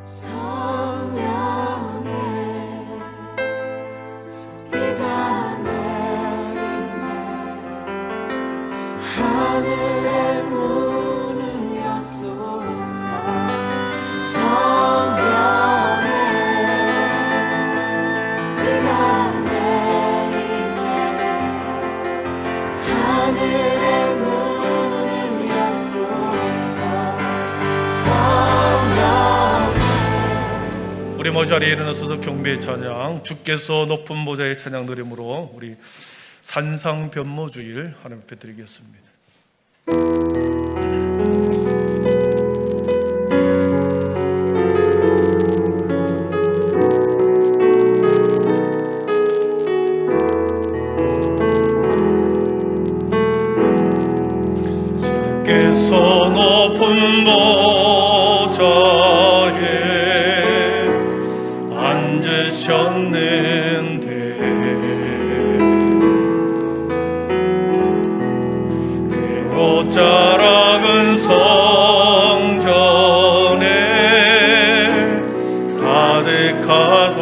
성령의 비가 내리네. 하늘의 문을 여소서. 성령의 비가 내리네. 하늘의 문을 여소서. 우리 모자리에 일어나서서 경배의 찬양, 주께서 높은 모자의 찬양 드림으로 우리 산상변모주일 하나님 앞에 드리겠습니다. 주께서 높은 모자에 앉으셨는데 그 자락은 성전에 가득하도다.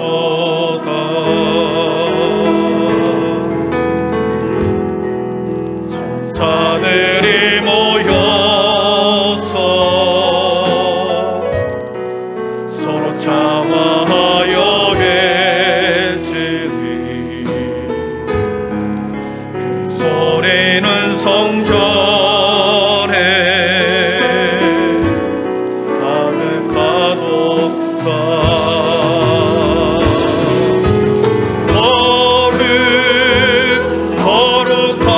천사들이 모여서 서로 참아하여 계시니 그 소리는 성전에 가득하도다. 거룩하다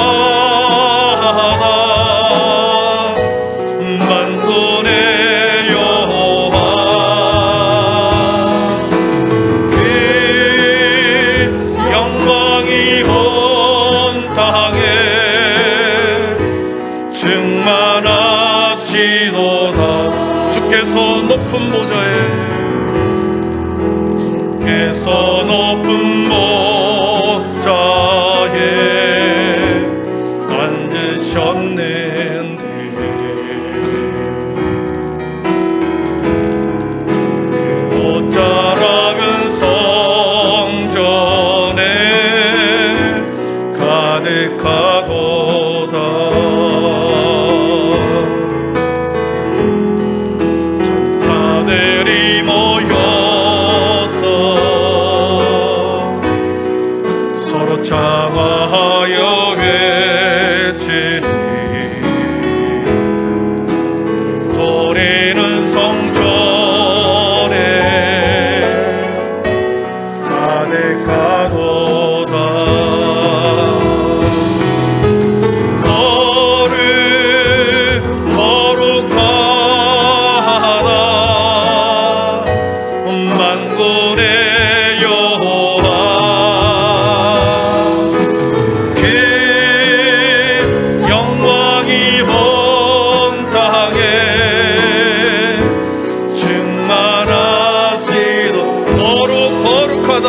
만군의 여호와. 그 영광이 온 땅에 충만하시도다. 주께서 높은 모자에 앉으셨는데 그 옷자락은 성전에 가득하도다. 천사들이 모여서 서로 참아하여 계시니 소리는 성전에 가득하도다. 거룩하다 만군의 여호와. 그 영광이 온 땅에 충만하시도. 거룩하다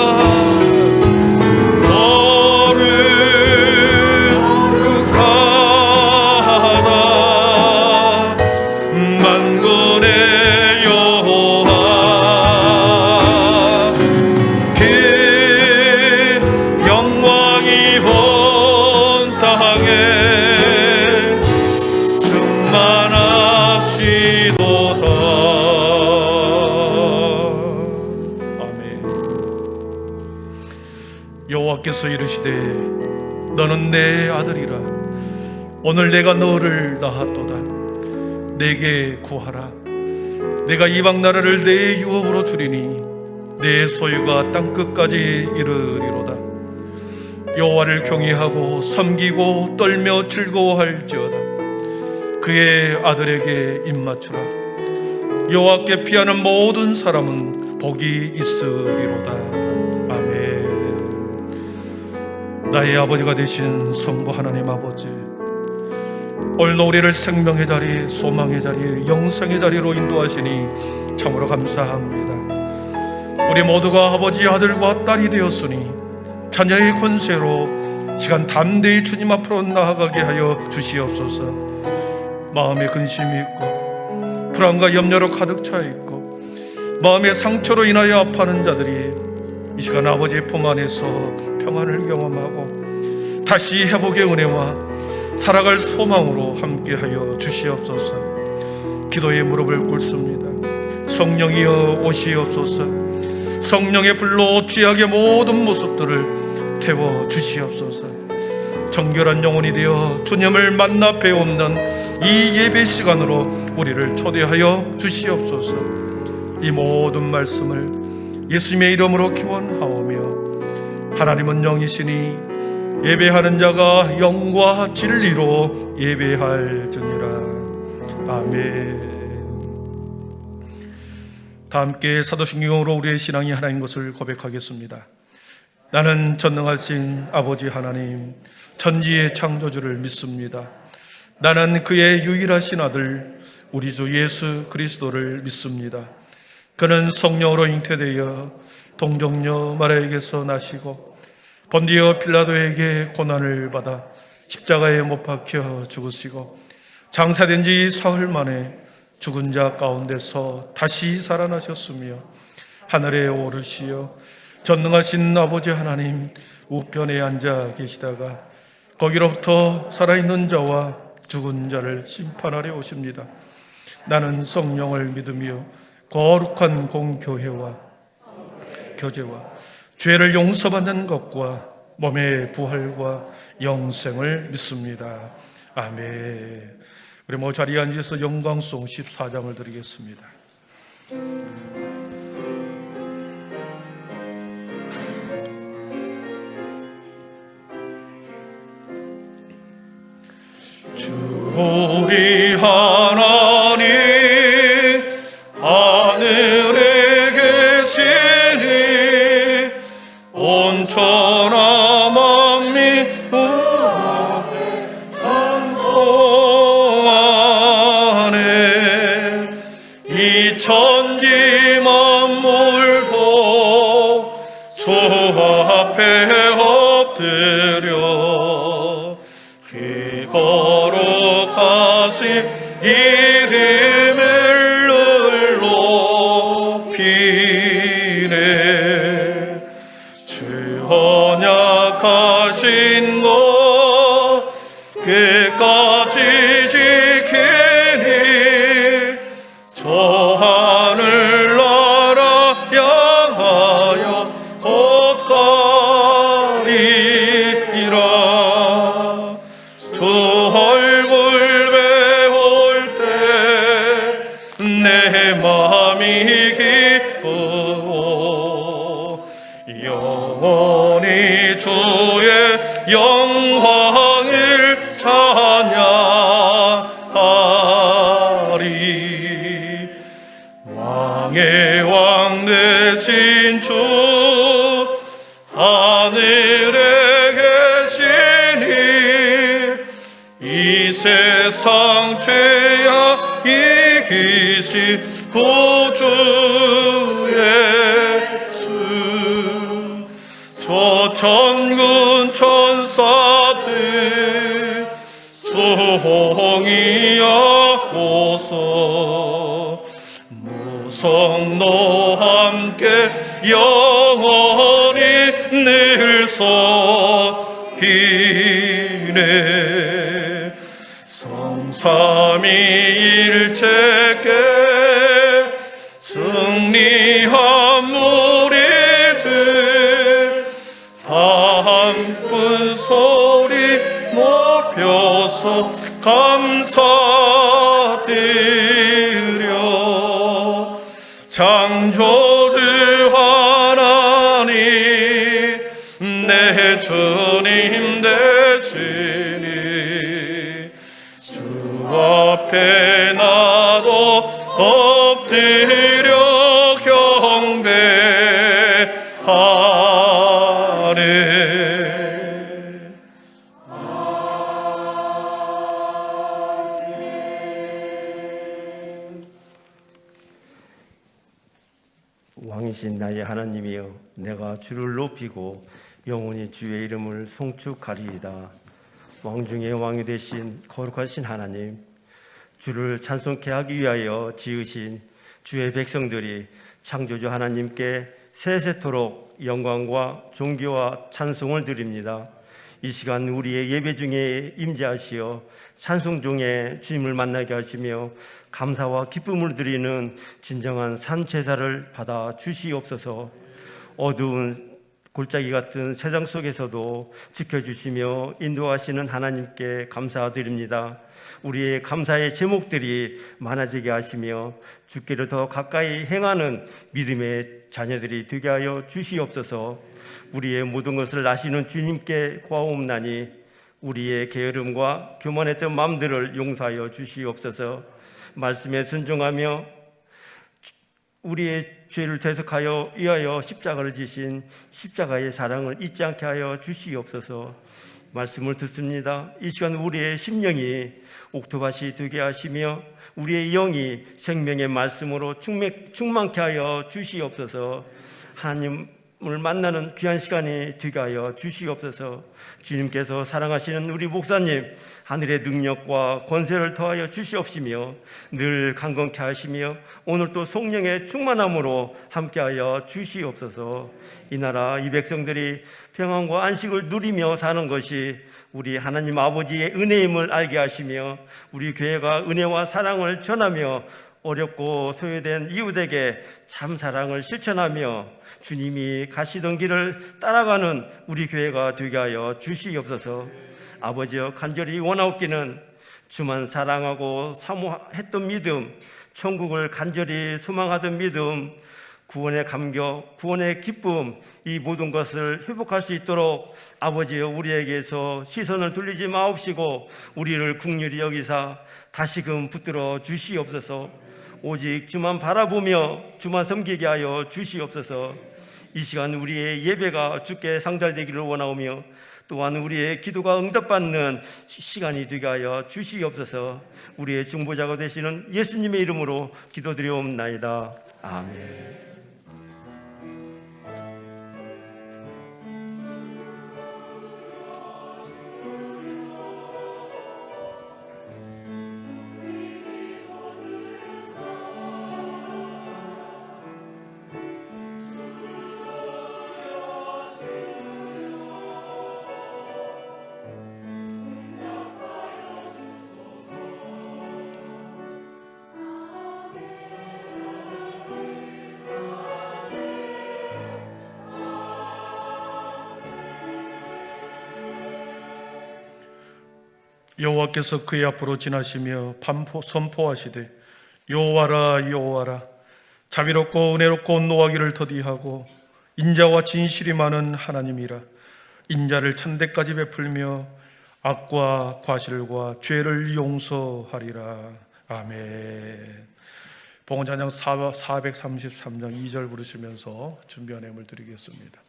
만군의 여호와. 그 영광이 온 땅에 충만하시도다. 아멘. 여호와께서 이르시되 너는 내 아들이라. 오늘 내가 너를 낳았도다. 내게 구하라. 내가 이방 나라를 내 유업으로 주리니 내 소유가 땅끝까지 이르리로다. 여호와를 경외하고 섬기고 떨며 즐거워할지어다. 그의 아들에게 입맞추라. 여호와께 피하는 모든 사람은 복이 있으리로다. 아멘. 나의 아버지가 되신 성부 하나님 아버지, 오늘도 우리를 생명의 자리, 소망의 자리, 영생의 자리로 인도하시니 참으로 감사합니다. 우리 모두가 아버지, 아들과 딸이 되었으니 자녀의 권세로 시간 담대히 주님 앞으로 나아가게 하여 주시옵소서. 마음에 근심이 있고 불안과 염려로 가득 차 있고 마음의 상처로 인하여 아파하는 자들이 이 시간 아버지의 품 안에서 평안을 경험하고 다시 회복의 은혜와 살아갈 소망으로 함께하여 주시옵소서. 기도의 무릎을 꿇습니다. 성령이여 오시옵소서. 성령의 불로 죄악의 모든 모습들을 태워 주시옵소서. 정결한 영혼이 되어 주님을 만나 배움는 이 예배 시간으로 우리를 초대하여 주시옵소서. 이 모든 말씀을 예수님의 이름으로 기원하오며, 하나님은 영이시니 예배하는 자가 영과 진리로 예배할지니라. 아멘. 다 함께 사도신경으로 우리의 신앙이 하나인 것을 고백하겠습니다. 나는 전능하신 아버지 하나님, 천지의 창조주를 믿습니다. 나는 그의 유일하신 아들 우리 주 예수 그리스도를 믿습니다. 그는 성령으로 잉태되어 동정녀 마리아에게서 나시고 본디오 필라도에게 고난을 받아 십자가에 못 박혀 죽으시고 장사된 지 사흘 만에 죽은 자 가운데서 다시 살아나셨으며 하늘에 오르시어 전능하신 아버지 하나님 우편에 앉아 계시다가 거기로부터 살아있는 자와 죽은 자를 심판하려 오십니다. 나는 성령을 믿으며 거룩한 공교회와 교제와 죄를 용서받는 것과 몸의 부활과 영생을 믿습니다. 아멘. 우리 모 자리에 앉아서 영광송 14장을 드리겠습니다. 주 우리 하나님 하늘에 계시니 온천하 만민 찬송하네. 이 천지 만물도 주 앞에 엎드려 그 거룩하신 이름을 높이네. 주 언약하신 것 끝까지 지키니 저 하늘나라 향하여 곧 가리이라. 주 얼굴 배울 때 내 마음이 기쁘고 영원히 주의 영광을 찬양하리. 왕의 왕 되신 주 하늘에 계시니 이 세상 죄악 이기신 구주 예수. 저 천군 천사들 수홍이하고서 무성노 함께 영원히 늘 서기네. 성삼위일체께 승리한 무리들 다 한푼 소리 높여서 감사드려. 창조주 하나님 내 주님 되시니 주 앞에 나도 엎드려 경배하네. 왕이신 나의 하나님이여, 내가 주를 높이고 영원히 주의 이름을 송축하리이다. 왕 중에 왕이 되신 거룩하신 하나님, 주를 찬송케 하기 위하여 지으신 주의 백성들이 창조주 하나님께 세세토록 영광과 존귀와 찬송을 드립니다. 이 시간 우리의 예배 중에 임재하시어 찬송 중에 주님을 만나게 하시며 감사와 기쁨을 드리는 진정한 산제사를 받아 주시옵소서. 어두운 골짜기 같은 세상 속에서도 지켜주시며 인도하시는 하나님께 감사드립니다. 우리의 감사의 제목들이 많아지게 하시며 주께를 더 가까이 행하는 믿음의 자녀들이 되게 하여 주시옵소서. 우리의 모든 것을 아시는 주님께 구하옵나니 우리의 게으름과 교만했던 마음들을 용서하여 주시옵소서. 말씀에 순종하며 우리의 죄를 대속하여 위하여 십자가를 지신 십자가의 사랑을 잊지 않게 하여 주시옵소서. 말씀을 듣습니다. 이 시간 우리의 심령이 옥토밭이 되게 하시며 우리의 영이 생명의 말씀으로 충만케 하여 주시옵소서. 하나님을 만나는 귀한 시간이 되게 하여 주시옵소서. 주님께서 사랑하시는 우리 목사님 하늘의 능력과 권세를 더하여 주시옵시며 늘 강건케 하시며 오늘 또 성령의 충만함으로 함께하여 주시옵소서. 이 나라 이 백성들이 평안과 안식을 누리며 사는 것이 우리 하나님 아버지의 은혜임을 알게 하시며 우리 교회가 은혜와 사랑을 전하며 어렵고 소외된 이웃에게 참 사랑을 실천하며 주님이 가시던 길을 따라가는 우리 교회가 되게 하여 주시옵소서. 아버지여, 간절히 원하옵기는 주만 사랑하고 사모했던 믿음, 천국을 간절히 소망하던 믿음, 구원의 감격, 구원의 기쁨, 이 모든 것을 회복할 수 있도록 아버지여 우리에게서 시선을 돌리지 마옵시고 우리를 긍휼히 여기사 다시금 붙들어 주시옵소서. 오직 주만 바라보며 주만 섬기게 하여 주시옵소서. 이 시간 우리의 예배가 주께 상달되기를 원하오며 또한 우리의 기도가 응답받는 시간이 되게 하여 주시옵소서. 우리의 중보자가 되시는 예수님의 이름으로 기도드리옵나이다. 아멘. 여호와께서 그의 앞으로 지나시며 선포하시되 여호와라 여호와라 자비롭고 은혜롭고 노하기를 더디하고 인자와 진실이 많은 하나님이라. 인자를 천대까지 베풀며 악과 과실과 죄를 용서하리라. 아멘. 봉헌찬양 433장 2절 부르시면서 준비 안내를 드리겠습니다.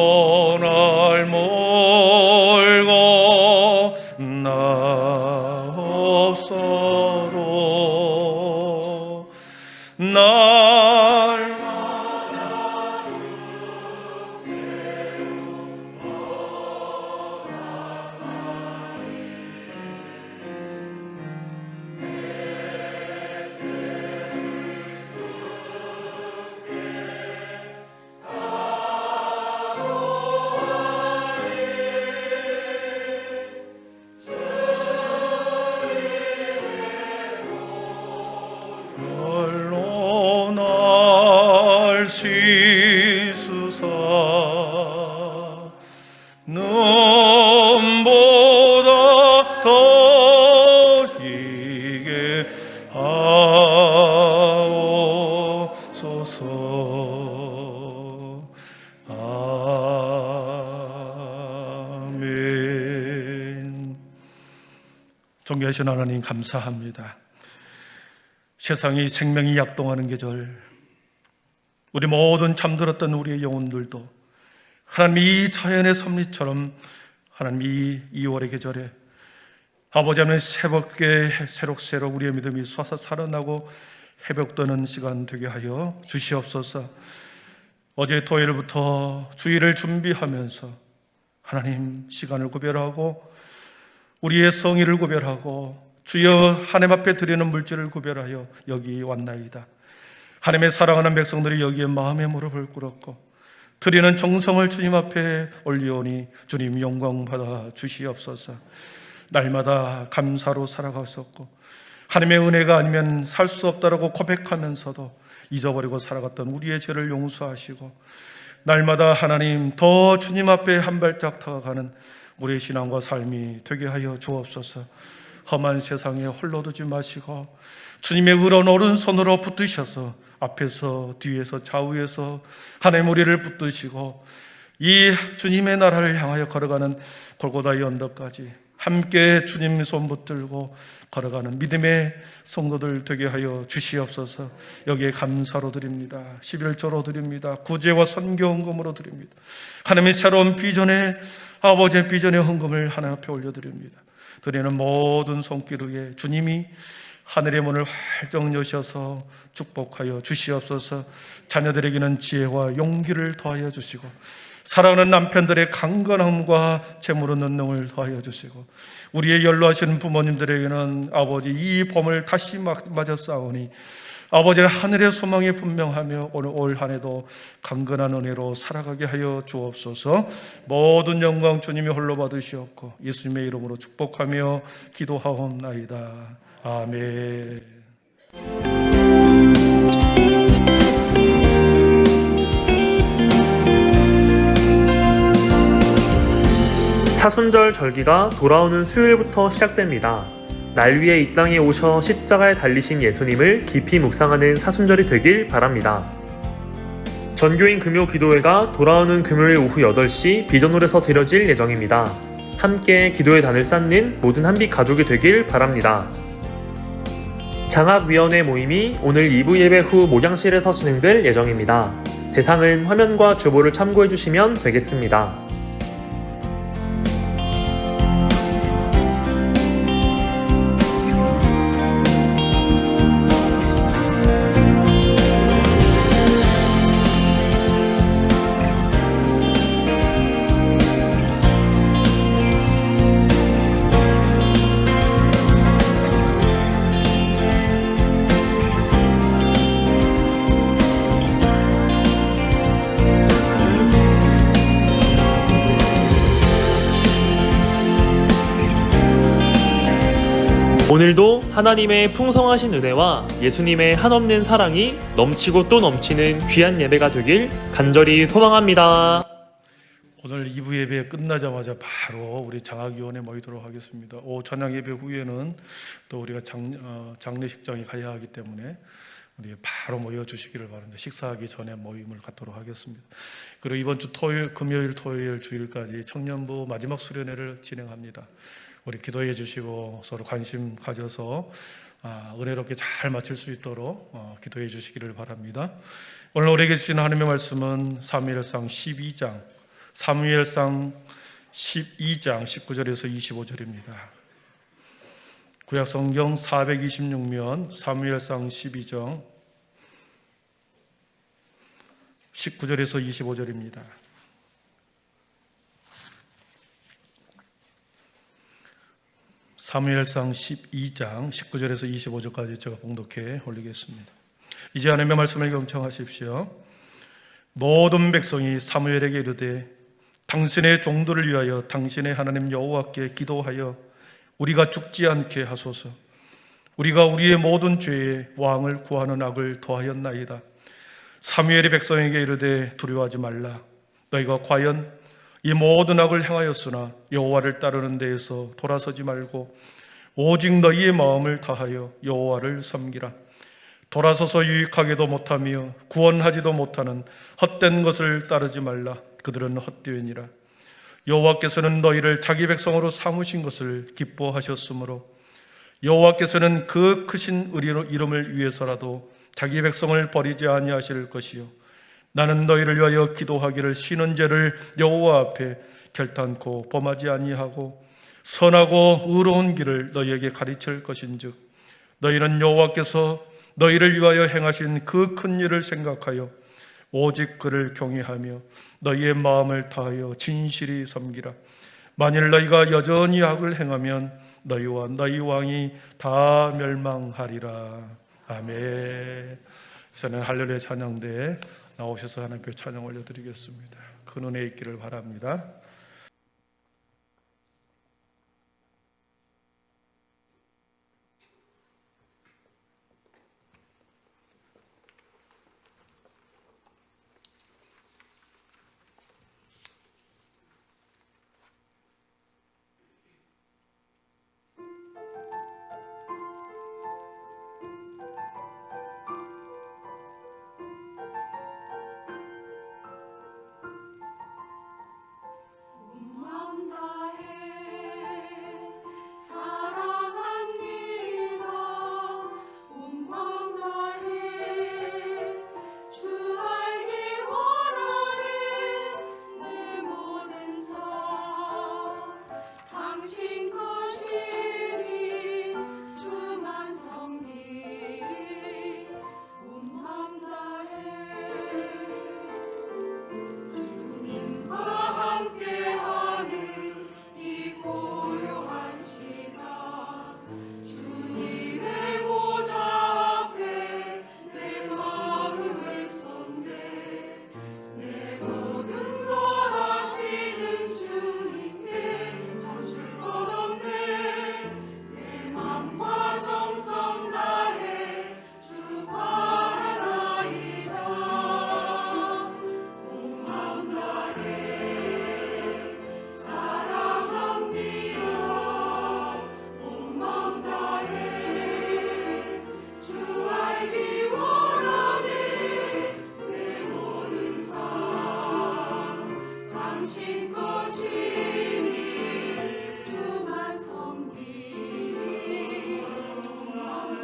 봉헌을 몰고 나옵소로 날 시수사 눈보다 더 희게 하옵소서. 아멘. 존귀하신 하나님 감사합니다. 세상이 생명이 약동하는 계절, 우리 모든 잠들었던 우리의 영혼들도 하나님 이 자연의 섭리처럼 하나님 이 2월의 계절에 아버지 하나님 새롭게 새록새록 우리의 믿음이 솟아 살아나고 회복되는 시간 되게 하여 주시옵소서. 어제 토요일부터 주일을 준비하면서 하나님 시간을 구별하고 우리의 성의를 구별하고 주여 하나님 앞에 드리는 물질을 구별하여 여기 왔나이다. 하나님의 사랑하는 백성들이 여기에 마음의 무릎을 꿇었고 드리는 정성을 주님 앞에 올리오니 주님 영광 받아 주시옵소서. 날마다 감사로 살아갔었고 하나님의 은혜가 아니면 살 수 없다라고 고백하면서도 잊어버리고 살아갔던 우리의 죄를 용서하시고 날마다 하나님 더 주님 앞에 한 발짝 다가가는 우리의 신앙과 삶이 되게 하여 주옵소서. 험한 세상에 홀로 두지 마시고 주님의 의로운 오른손으로 붙드셔서 앞에서 뒤에서 좌우에서 하나님 우리를 붙드시고 이 주님의 나라를 향하여 걸어가는 골고다의 언덕까지 함께 주님 손 붙들고 걸어가는 믿음의 성도들 되게 하여 주시옵소서. 여기에 감사로 드립니다. 11조로 드립니다. 구제와 선교 헌금으로 드립니다. 하나님의 새로운 비전에 아버지의 비전의 헌금을 하나님 앞에 올려드립니다. 드리는 모든 손길 위에 주님이 하늘의 문을 활짝 여셔서 축복하여 주시옵소서. 자녀들에게는 지혜와 용기를 더하여 주시고 사랑하는 남편들의 강건함과 재물 얻는 능을 더하여 주시고 우리의 연로하신 부모님들에게는 아버지 이 봄을 다시 맞아 싸우니 아버지는 하늘의 소망이 분명하며 오늘 올 한 해도 강건한 은혜로 살아가게 하여 주옵소서. 모든 영광 주님이 홀로 받으시옵고 예수님의 이름으로 축복하며 기도하옵나이다. 아멘. 사순절 절기가 돌아오는 수요일부터 시작됩니다. 날 위해 이 땅에 오셔 십자가에 달리신 예수님을 깊이 묵상하는 사순절이 되길 바랍니다. 전교인 금요 기도회가 돌아오는 금요일 오후 8시 비전홀에서 드려질 예정입니다. 함께 기도의 단을 쌓는 모든 한빛 가족이 되길 바랍니다. 장학위원회 모임이 오늘 2부 예배 후 목양실에서 진행될 예정입니다. 대상은 화면과 주보를 참고해 주시면 되겠습니다. 오늘도 하나님의 풍성하신 은혜와 예수님의 한없는 사랑이 넘치고 또 넘치는 귀한 예배가 되길 간절히 소망합니다. 오늘 2부 예배 끝나자마자 바로 우리 장학위원회 모이도록 하겠습니다. 오후 찬양 예배 후에는 또 우리가 장례식장에 가야 하기 때문에 우리 바로 모여 주시기를 바랍니다. 식사하기 전에 모임을 갖도록 하겠습니다. 그리고 이번 주 토요일, 금요일, 토요일, 주일까지 청년부 마지막 수련회를 진행합니다. 우리 기도해 주시고 서로 관심 가져서 은혜롭게 잘 마칠 수 있도록 기도해 주시기를 바랍니다. 오늘 우리에게 주신 하나님의 말씀은 사무엘상 12장 19절에서 25절입니다. 구약성경 426면 사무엘상 12장 19절에서 25절입니다. 사무엘상 12장 19절에서 25절까지 제가 봉독해 올리겠습니다. 이제 하나님의 말씀을 경청하십시오. 모든 백성이 사무엘에게 이르되 당신의 종들을 위하여 당신의 하나님 여호와께 기도하여 우리가 죽지 않게 하소서. 우리가 우리의 모든 죄에 왕을 구하는 악을 더하였나이다. 사무엘이 백성에게 이르되 두려워하지 말라. 너희가 과연 이 모든 악을 행하였으나 여호와를 따르는 데에서 돌아서지 말고 오직 너희의 마음을 다하여 여호와를 섬기라. 돌아서서 유익하게도 못하며 구원하지도 못하는 헛된 것을 따르지 말라. 그들은 헛되으니라. 여호와께서는 너희를 자기 백성으로 삼으신 것을 기뻐하셨으므로 여호와께서는 그 크신 이름을 위해서라도 자기 백성을 버리지 아니하실 것이요 나는 너희를 위하여 기도하기를 쉬는 죄를 여호와 앞에 결단코 범하지 아니하고 선하고 의로운 길을 너희에게 가르칠 것인즉 너희는 여호와께서 너희를 위하여 행하신 그 큰 일을 생각하여 오직 그를 경외하며 너희의 마음을 다하여 진실이 섬기라. 만일 너희가 여전히 악을 행하면 너희와 너희 왕이 다 멸망하리라. 아멘. 이제는 할렐루야 찬양대에 나오셔서 하나님께 찬양 올려드리겠습니다. 큰 은혜 있기를 바랍니다. 마음 다해 사랑합니다. 온 마음 다해 주 알기 원하는 내 모든 삶 당신 것이니 주만 섬기리. 온 마음 다해 주님과 함께하는 이 고요한 시간 주님의 보좌 앞에 내 마음을 쏟네. 내 모든 것 아시는 주님께 감출 것 없네. 내 맘과 정성 다해 주 바라나이다. 온 마음 다해 사랑합니다. 온 마음 다해 주 알기 원하네. 내 모든 삶 당신 것이니 주만 섬기리. 온 마음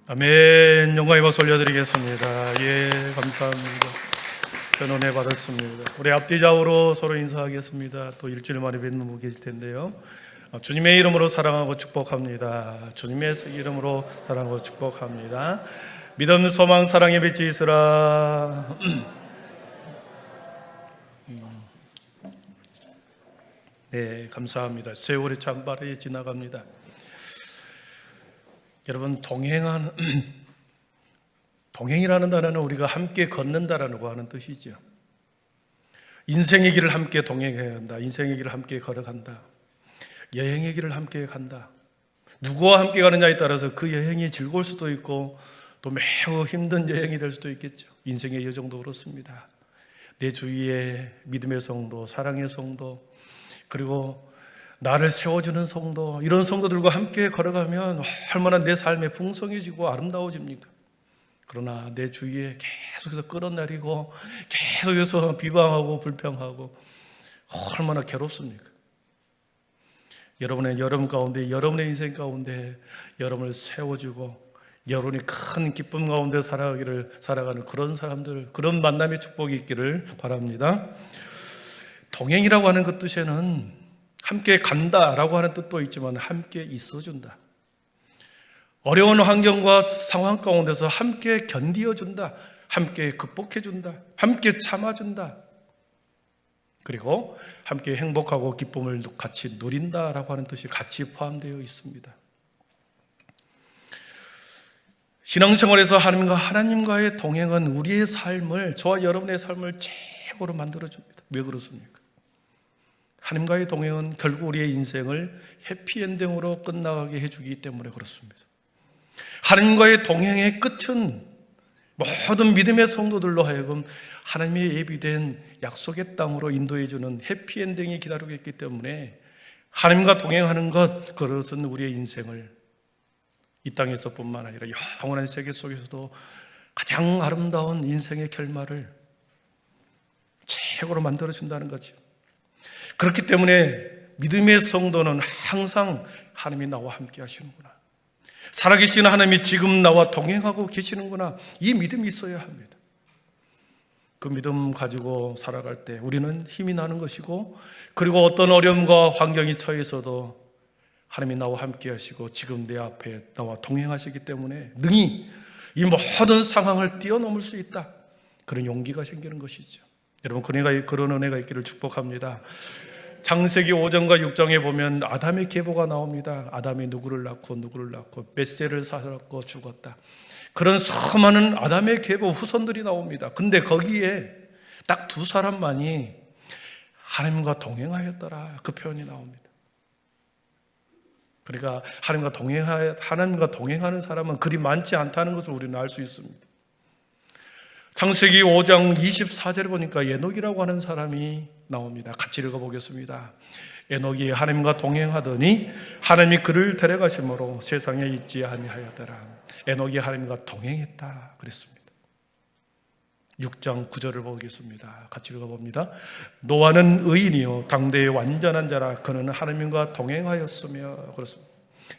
아멘. 영광의 박수 올려드리겠습니다. 예, 감사합니다. 전 은혜 받았습니다. 우리 앞뒤 좌우로 서로 인사하겠습니다. 또 일주일 만에 뵙는 분 계실 텐데요. 주님의 이름으로 사랑하고 축복합니다. 주님의 이름으로 사랑하고 축복합니다. 믿음, 소망, 사랑의 빛이 있으라. 네, 감사합니다. 세월이 참 빠르게 지나갑니다. 여러분, 동행이라는 단어는 우리가 함께 걷는다라고 하는 뜻이죠. 인생의 길을 함께 동행해야 한다. 인생의 길을 함께 걸어간다. 여행의 길을 함께 간다. 누구와 함께 가느냐에 따라서 그 여행이 즐거울 수도 있고 또 매우 힘든 여행이 될 수도 있겠죠. 인생의 여정도 그렇습니다. 내 주위에 믿음의 성도, 사랑의 성도, 그리고 나를 세워주는 성도, 이런 성도들과 함께 걸어가면 얼마나 내 삶이 풍성해지고 아름다워집니까? 그러나 내 주위에 계속해서 끌어내리고 계속해서 비방하고 불평하고 얼마나 괴롭습니까? 여러분의 여름 가운데, 여러분의 인생 가운데 여러분을 세워주고 여론이 큰 기쁨 가운데 살아가는 그런 사람들, 그런 만남의 축복이 있기를 바랍니다. 동행이라고 하는 그 뜻에는 함께 간다라고 하는 뜻도 있지만 함께 있어준다. 어려운 환경과 상황 가운데서 함께 견디어준다. 함께 극복해준다. 함께 참아준다. 그리고 함께 행복하고 기쁨을 같이 누린다라고 하는 뜻이 같이 포함되어 있습니다. 신앙생활에서 하나님과의 동행은 우리의 삶을, 저와 여러분의 삶을 최고로 만들어줍니다. 왜 그렇습니까? 하나님과의 동행은 결국 우리의 인생을 해피엔딩으로 끝나가게 해주기 때문에 그렇습니다. 하나님과의 동행의 끝은 모든 믿음의 성도들로 하여금 하나님의 예비된 약속의 땅으로 인도해주는 해피엔딩이 기다리고 있기 때문에 하나님과 동행하는 것, 그것은 우리의 인생을 이 땅에서뿐만 아니라 영원한 세계 속에서도 가장 아름다운 인생의 결말을 최고로 만들어준다는 거죠. 그렇기 때문에 믿음의 성도는 항상 하나님이 나와 함께 하시는구나, 살아계신 하나님이 지금 나와 동행하고 계시는구나, 이 믿음이 있어야 합니다. 그 믿음 가지고 살아갈 때 우리는 힘이 나는 것이고, 그리고 어떤 어려움과 환경이 처해서도 하나님이 나와 함께 하시고 지금 내 앞에 나와 동행하시기 때문에 능히 이 모든 상황을 뛰어넘을 수 있다, 그런 용기가 생기는 것이죠. 여러분, 그런 은혜가 있기를 축복합니다. 창세기 5장과 6장에 보면 아담의 계보가 나옵니다. 아담이 누구를 낳고 몇 세를 살았고 죽었다. 그런 수많은 아담의 계보 후손들이 나옵니다. 근데 거기에 딱 두 사람만이 하나님과 동행하였더라, 그 표현이 나옵니다. 그러니까 하나님과 동행하는 사람은 그리 많지 않다는 것을 우리는 알 수 있습니다. 창세기 5장 24절에 보니까 에녹이라고 하는 사람이 나옵니다. 같이 읽어보겠습니다. 에녹이 하나님과 동행하더니 하나님이 그를 데려가심으로 세상에 있지 아니하였더라. 에녹이 하나님과 동행했다 그랬습니다. 6장 9절을 보겠습니다. 같이 읽어봅니다. 노아는 의인이요 당대의 완전한 자라. 그는 하나님과 동행하였으며. 그렇습니다.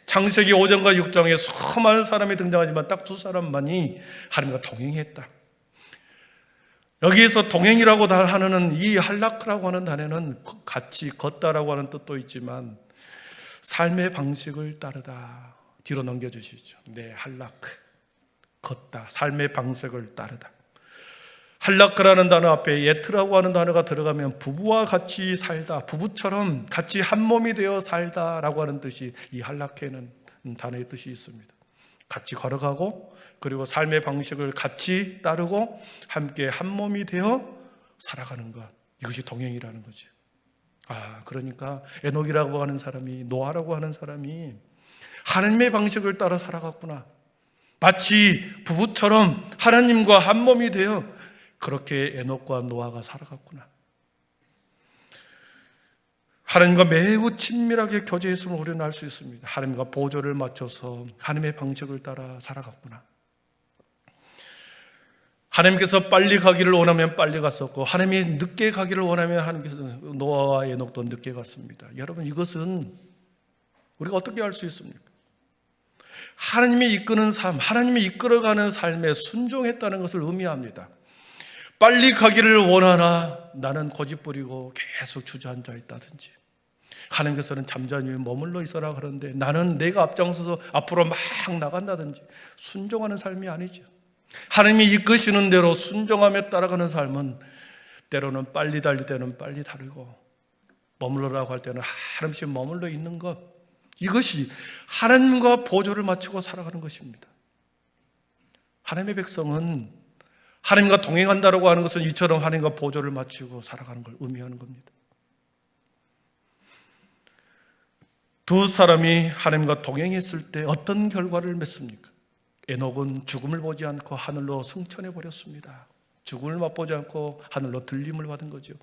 창세기 5장과 6장에 수많은 사람이 등장하지만 딱 두 사람만이 하나님과 동행했다. 여기에서 동행이라고 하는 이 할라크라고 하는 단어는 같이 걷다라고 하는 뜻도 있지만 삶의 방식을 따르다. 뒤로 넘겨주시죠. 네, 할라크, 걷다, 삶의 방식을 따르다. 할라크라는 단어 앞에 예트라고 하는 단어가 들어가면 부부와 같이 살다, 부부처럼 같이 한 몸이 되어 살다라고 하는 뜻이 이 할라크에는 단어의 뜻이 있습니다. 같이 걸어가고 그리고 삶의 방식을 같이 따르고 함께 한 몸이 되어 살아가는 것, 이것이 동행이라는 거죠. 그러니까 에녹이라고 하는 사람이, 노아라고 하는 사람이 하나님의 방식을 따라 살아갔구나. 마치 부부처럼 하나님과 한 몸이 되어 그렇게 에녹과 노아가 살아갔구나. 하나님과 매우 친밀하게 교제했음을 우리는 알 수 있습니다. 하나님과 보조를 맞춰서 하나님의 방식을 따라 살아갔구나. 하나님께서 빨리 가기를 원하면 빨리 갔었고, 하나님이 늦게 가기를 원하면 하나님께서 노아와 에녹도 늦게 갔습니다. 여러분, 이것은 우리가 어떻게 알 수 있습니까? 하나님이 이끄는 삶, 하나님이 이끌어가는 삶에 순종했다는 것을 의미합니다. 빨리 가기를 원하나 나는 고집부리고 계속 주저앉아 있다든지, 하나님께서는 잠잠히 머물러 있어라 그러는데 나는 내가 앞장서서 앞으로 막 나간다든지, 순종하는 삶이 아니죠. 하나님이 이끄시는 대로 순종하며 따라가는 삶은 때로는 빨리 달릴 때는 빨리 다르고, 머물러라고 할 때는 한없이 머물러 있는 것, 이것이 하나님과 보조를 맞추고 살아가는 것입니다. 하나님의 백성은 하나님과 동행한다라고 하는 것은 이처럼 하나님과 보조를 맞추고 살아가는 걸 의미하는 겁니다. 두 사람이 하나님과 동행했을 때 어떤 결과를 맺습니까? 에녹은 죽음을 보지 않고 하늘로 승천해 버렸습니다. 죽음을 맛보지 않고 하늘로 들림을 받은 거죠.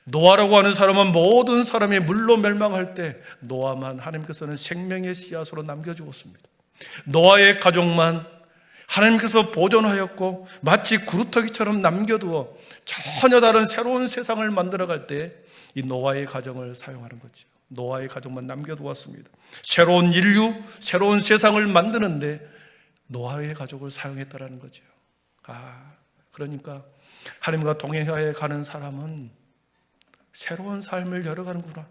노아라고 하는 사람은 모든 사람이 물로 멸망할 때 노아만 하나님께서는 생명의 씨앗으로 남겨주었습니다. 노아의 가족만 하나님께서 보존하였고 마치 구루터기처럼 남겨두어 전혀 다른 새로운 세상을 만들어갈 때 이 노아의 가정을 사용하는 거죠. 노아의 가족만 남겨두었습니다. 새로운 인류, 새로운 세상을 만드는데 노아의 가족을 사용했다라는 거죠. 그러니까 하나님과 동행하여 가는 사람은 새로운 삶을 열어가는구나.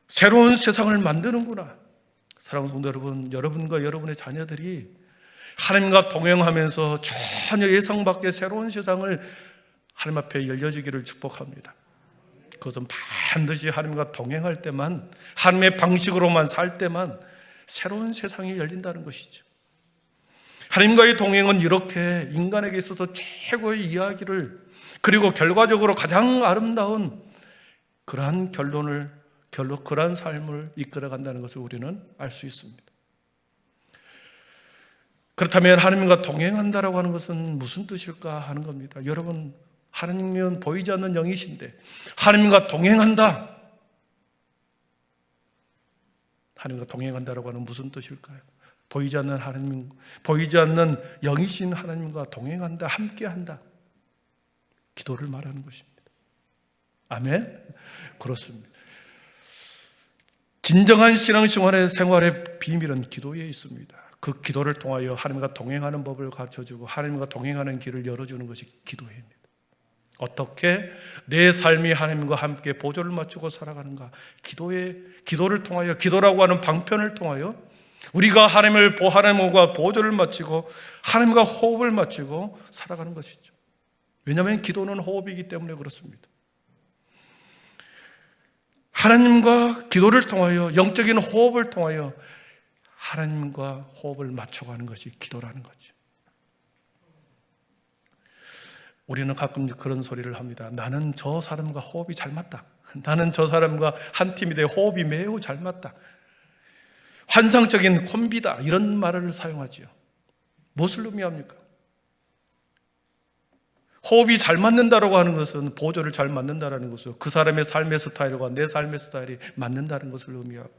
새로운 세상을 만드는구나. 사랑하는 성도 여러분, 여러분과 여러분의 자녀들이 하나님과 동행하면서 전혀 예상 밖의 새로운 세상을 하나님 앞에 열려주기를 축복합니다. 그것은 반드시 하나님과 동행할 때만, 하나님의 방식으로만 살 때만 새로운 세상이 열린다는 것이죠. 하나님과의 동행은 이렇게 인간에게 있어서 최고의 이야기를, 그리고 결과적으로 가장 아름다운 그러한 그러한 삶을 이끌어간다는 것을 우리는 알 수 있습니다. 그렇다면 하나님과 동행한다라고 하는 것은 무슨 뜻일까 하는 겁니다. 여러분, 하나님은 보이지 않는 영이신데 하나님과 동행한다. 하나님과 동행한다라고 하는 무슨 뜻일까요? 보이지 않는 하나님, 보이지 않는 영이신 하나님과 동행한다, 함께한다. 기도를 말하는 것입니다. 아멘? 그렇습니다. 진정한 신앙생활의 비밀은 기도에 있습니다. 그 기도를 통하여 하나님과 동행하는 법을 가르쳐주고 하나님과 동행하는 길을 열어주는 것이 기도입니다. 어떻게 내 삶이 하나님과 함께 보조를 맞추고 살아가는가? 기도를 통하여, 기도라고 하는 방편을 통하여 우리가 하나님과 보조를 맞추고 하나님과 호흡을 맞추고 살아가는 것이죠. 왜냐하면 기도는 호흡이기 때문에 그렇습니다. 하나님과 기도를 통하여, 영적인 호흡을 통하여 하나님과 호흡을 맞춰가는 것이 기도라는 거죠. 우리는 가끔 그런 소리를 합니다. 나는 저 사람과 호흡이 잘 맞다. 나는 저 사람과 한 팀이 돼 호흡이 매우 잘 맞다. 환상적인 콤비다. 이런 말을 사용하지요. 무엇을 의미합니까? 호흡이 잘 맞는다라고 하는 것은, 보조를 잘 맞는다라는 것은 그 사람의 삶의 스타일과 내 삶의 스타일이 맞는다는 것을 의미하고,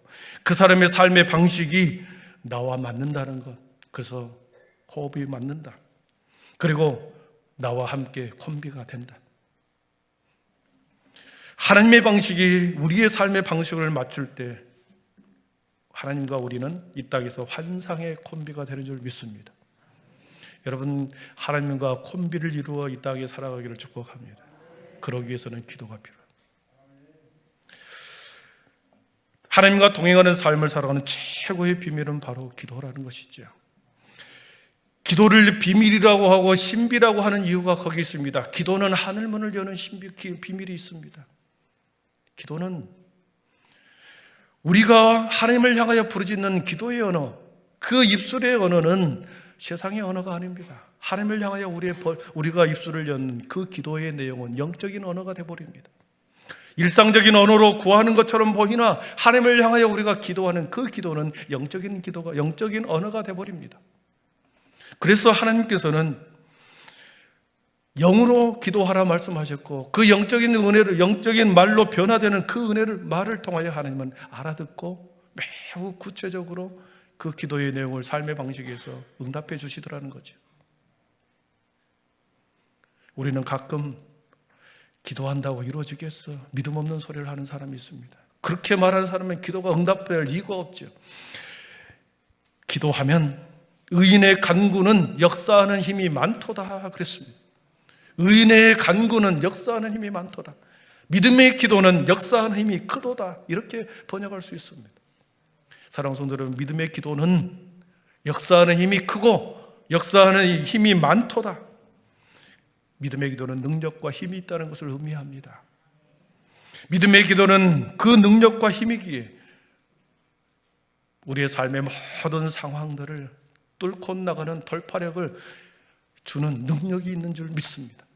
그 사람의 삶의 방식이 나와 맞는다는 것. 그래서 호흡이 맞는다. 그리고 나와 함께 콤비가 된다. 하나님의 방식이 우리의 삶의 방식을 맞출 때 하나님과 우리는 이 땅에서 환상의 콤비가 되는 줄 믿습니다. 여러분, 하나님과 콤비를 이루어 이 땅에 살아가기를 축복합니다. 그러기 위해서는 기도가 필요합니다. 하나님과 동행하는 삶을 살아가는 최고의 비밀은 바로 기도라는 것이죠. 기도를 비밀이라고 하고 신비라고 하는 이유가 거기 있습니다. 기도는 하늘문을 여는 비밀이 있습니다. 기도는 우리가 하나님을 향하여 부르짖는 기도의 언어, 그 입술의 언어는 세상의 언어가 아닙니다. 하나님을 향하여 우리가 입술을 여는 그 기도의 내용은 영적인 언어가 되어버립니다. 일상적인 언어로 구하는 것처럼 보이나 하나님을 향하여 우리가 기도하는 그 기도는 영적인 언어가 되어버립니다. 그래서 하나님께서는 영으로 기도하라 말씀하셨고, 그 영적인 은혜를, 영적인 말로 변화되는 그 말을 통하여 하나님은 알아듣고 매우 구체적으로 그 기도의 내용을 삶의 방식에서 응답해 주시더라는 거죠. 우리는 가끔 기도한다고 이루어지겠어? 믿음 없는 소리를 하는 사람이 있습니다. 그렇게 말하는 사람은 기도가 응답될 이유가 없죠. 기도하면 의인의 간구는 역사하는 힘이 많도다 그랬습니다. 의인의 간구는 역사하는 힘이 많도다. 믿음의 기도는 역사하는 힘이 크도다. 이렇게 번역할 수 있습니다. 사랑하는 성도 여러분, 믿음의 기도는 역사하는 힘이 크고 역사하는 힘이 많도다. 믿음의 기도는 능력과 힘이 있다는 것을 의미합니다. 믿음의 기도는 그 능력과 힘이기에 우리의 삶의 모든 상황들을 뚫고 나가는 돌파력을 주는 능력이 있는 줄 믿습니다.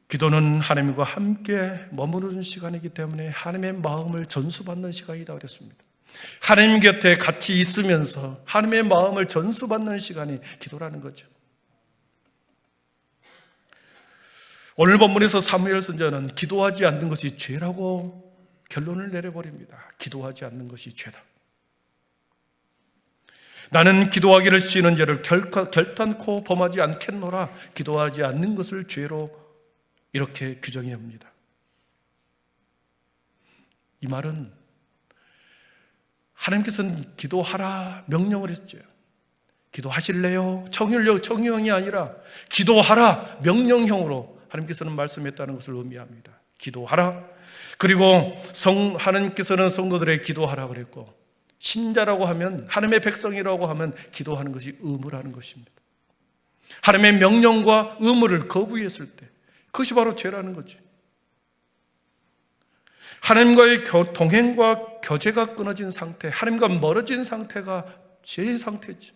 기도는 하나님과 함께 머무르는 시간이기 때문에 하나님의 마음을 전수받는 시간이다 그랬습니다. 하나님 곁에 같이 있으면서 하나님의 마음을 전수받는 시간이 기도라는 거죠. 오늘 본문에서 사무엘 선지자는 기도하지 않는 것이 죄라고 결론을 내려버립니다. 기도하지 않는 것이 죄다. 나는 기도하기를 쉬는 죄를 결단코 범하지 않겠노라. 기도하지 않는 것을 죄로 이렇게 규정해 옵니다. 이 말은 하나님께서는 기도하라 명령을 했죠. 기도하실래요? 청유형이 아니라 기도하라 명령형으로 하나님께서는 말씀했다는 것을 의미합니다. 기도하라. 그리고 하나님께서는 성도들에게 기도하라 그랬고, 신자라고 하면, 하나님의 백성이라고 하면 기도하는 것이 의무라는 것입니다. 하나님의 명령과 의무를 거부했을 때 그것이 바로 죄라는 거지. 하나님과의 동행과 교제가 끊어진 상태, 하나님과 멀어진 상태가 죄의 상태지.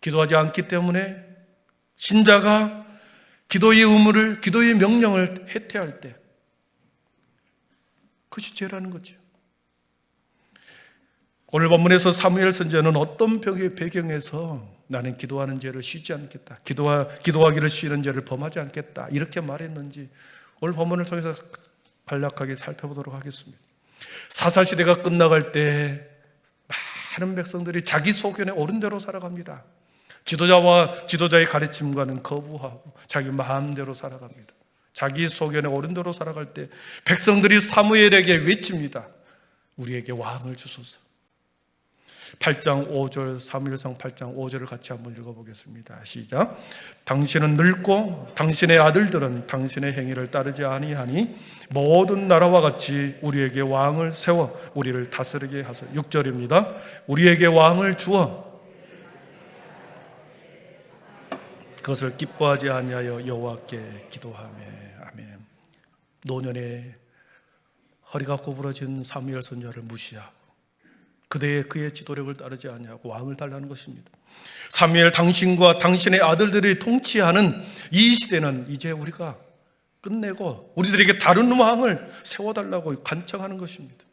기도하지 않기 때문에 신자가 기도의 의무를, 기도의 명령을 해태할 때 그것이 죄라는 거죠. 오늘 본문에서 사무엘 선지자는 어떤 배경에서 나는 기도하는 죄를 쉬지 않겠다, 기도하기를 쉬는 죄를 범하지 않겠다 이렇게 말했는지 오늘 본문을 통해서 간략하게 살펴보도록 하겠습니다. 사사시대가 끝나갈 때 많은 백성들이 자기 소견에 옳은 대로 살아갑니다. 지도자의 가르침과는 거부하고 자기 마음대로 살아갑니다. 자기 소견에 옳은 대로 살아갈 때 백성들이 사무엘에게 외칩니다. 우리에게 왕을 주소서. 8장 5절, 사무엘상 8장 5절을 같이 한번 읽어보겠습니다. 시작. 당신은 늙고 당신의 아들들은 당신의 행위를 따르지 아니하니 모든 나라와 같이 우리에게 왕을 세워 우리를 다스리게 하소서. 6절입니다. 우리에게 왕을 주어 그것을 기뻐하지 아니하여 여호와께 기도하며. 아멘. 노년에 허리가 구부러진 사무엘 선지자를 무시하고 그의 지도력을 따르지 아니하고 왕을 달라는 것입니다. 사무엘, 당신과 당신의 아들들이 통치하는 이 시대는 이제 우리가 끝내고 우리들에게 다른 왕을 세워달라고 간청하는 것입니다.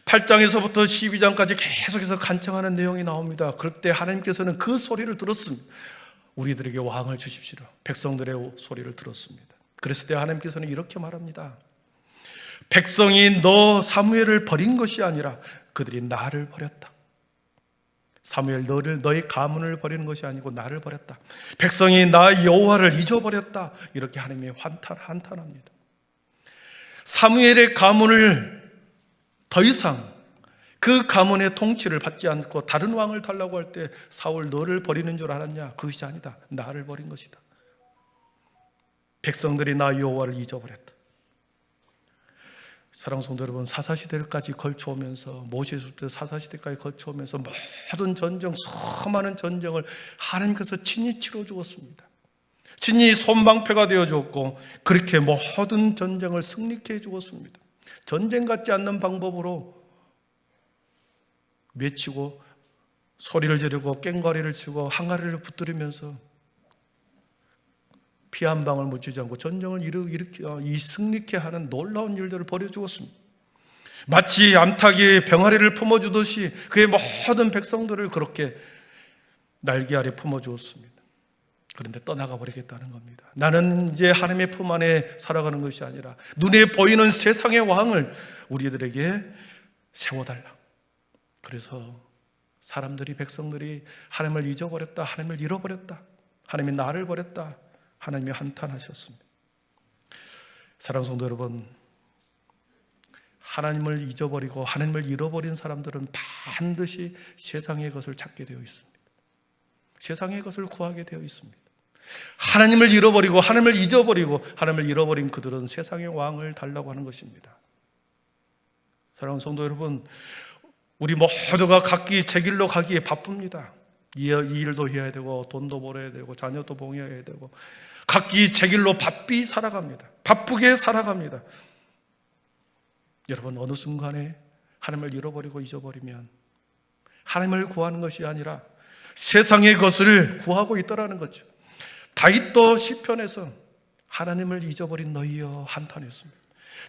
8장에서부터 12장까지 계속해서 간청하는 내용이 나옵니다. 그럴 때 하나님께서는 그 소리를 들었습니다. 우리들에게 왕을 주십시오. 백성들의 소리를 들었습니다. 그랬을 때 하나님께서는 이렇게 말합니다. 백성이 너 사무엘을 버린 것이 아니라 그들이 나를 버렸다. 사무엘, 너의 가문을 버리는 것이 아니고 나를 버렸다. 백성이 나 여호와를 잊어버렸다. 이렇게 하나님이 한탄합니다. 사무엘의 가문을 더 이상 그 가문의 통치를 받지 않고 다른 왕을 달라고 할 때 사울, 너를 버리는 줄 알았냐? 그것이 아니다. 나를 버린 것이다. 백성들이 나 여호와를 잊어버렸다. 사랑하는 성도 여러분, 사사시대까지 걸쳐오면서, 모세부터 사사시대까지 걸쳐오면서 모든 전쟁, 수많은 전쟁을 하나님께서 친히 치러 주었습니다. 친히 손방패가 되어 주었고 그렇게 모든 전쟁을 승리케 해 주었습니다. 전쟁 같지 않는 방법으로 외치고 소리를 지르고 꽹과리를 치고 항아리를 붙들으면서 피 한 방울 묻히지 않고 전쟁을 일으켜 승리케 하는 놀라운 일들을 벌여주었습니다. 마치 암탉이 병아리를 품어주듯이 그의 모든 백성들을 그렇게 날개 아래 품어주었습니다. 그런데 떠나가 버리겠다는 겁니다. 나는 이제 하나님의 품 안에 살아가는 것이 아니라 눈에 보이는 세상의 왕을 우리들에게 세워달라. 그래서 사람들이, 백성들이 하나님을 잊어버렸다, 하나님을 잃어버렸다, 하나님이 나를 버렸다, 하나님이 한탄하셨습니다. 사랑하는 성도 여러분, 하나님을 잊어버리고 하나님을 잃어버린 사람들은 반드시 세상의 것을 찾게 되어 있습니다. 세상의 것을 구하게 되어 있습니다. 하나님을 잃어버리고 하나님을 잊어버리고 하나님을 잃어버린 그들은 세상의 왕을 달라고 하는 것입니다. 사랑하는 성도 여러분, 우리 모두가 각기 제 길로 가기에 바쁩니다. 이 일도 해야 되고 돈도 벌어야 되고 자녀도 봉해야 되고 각기 제 길로 바삐 살아갑니다. 바쁘게 살아갑니다. 여러분, 어느 순간에 하나님을 잃어버리고 잊어버리면 하나님을 구하는 것이 아니라 세상의 것을 구하고 있더라는 거죠. 다윗도 시편에서 하나님을 잊어버린 너희여 한탄했습니다.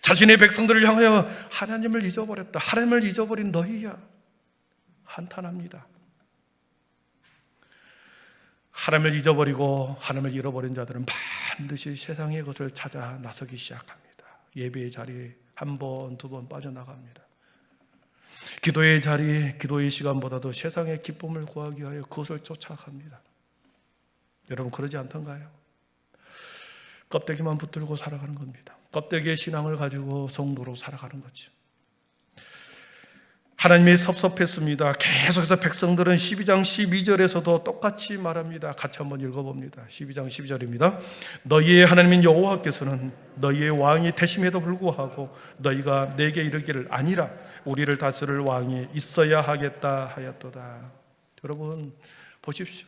자신의 백성들을 향하여 하나님을 잊어버렸다, 하나님을 잊어버린 너희야 한탄합니다. 하나님을 잊어버리고 하나님을 잃어버린 자들은 반드시 세상의 것을 찾아 나서기 시작합니다. 예배의 자리에 한 번, 두 번 빠져나갑니다. 기도의 자리, 기도의 시간보다도 세상의 기쁨을 구하기 위하여 그것을 쫓아갑니다. 여러분, 그러지 않던가요? 껍데기만 붙들고 살아가는 겁니다. 껍데기의 신앙을 가지고 성도로 살아가는 거죠. 하나님이 섭섭했습니다. 계속해서 백성들은 12장 12절에서도 똑같이 말합니다. 같이 한번 읽어봅니다. 12장 12절입니다. 너희의 하나님인 여호와께서는 너희의 왕이 되심에도 불구하고 너희가 내게 이르기를 아니라 우리를 다스릴 왕이 있어야 하겠다 하였도다. 여러분 보십시오.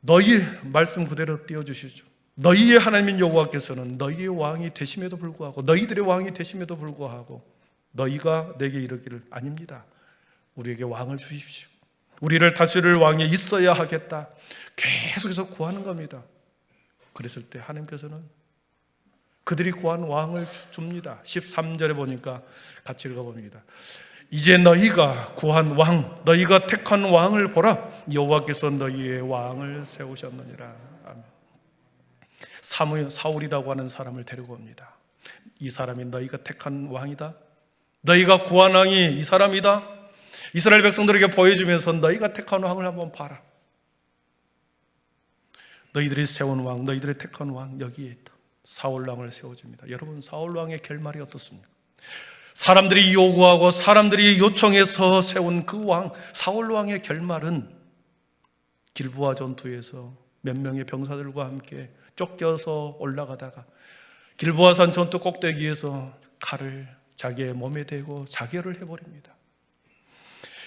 너희 말씀 그대로 띄워주시죠. 너희의 하나님인 여호와께서는 너희의 왕이 되심에도 불구하고 너희들의 왕이 되심에도 불구하고 너희가 내게 이르기를 아닙니다. 우리에게 왕을 주십시오. 우리를 다스릴 왕이 있어야 하겠다. 계속해서 구하는 겁니다. 그랬을 때 하나님께서는 그들이 구한 왕을 줍니다. 13절에 보니까 같이 읽어봅니다. 이제 너희가 구한 왕, 너희가 택한 왕을 보라. 여호와께서 너희의 왕을 세우셨느니라. 아멘. 사울이라고 하는 사람을 데리고 옵니다. 이 사람이 너희가 택한 왕이다. 너희가 구한 왕이 이 사람이다. 이스라엘 백성들에게 보여주면서 너희가 택한 왕을 한번 봐라. 너희들이 세운 왕, 너희들이 택한 왕 여기에 있다. 사울 왕을 세워줍니다. 여러분 사울 왕의 결말이 어떻습니까? 사람들이 요구하고 사람들이 요청해서 세운 그 왕, 사울 왕의 결말은 길보아 전투에서 몇 명의 병사들과 함께 쫓겨서 올라가다가 길보아산 전투 꼭대기에서 칼을 자기의 몸에 대고 자결을 해버립니다.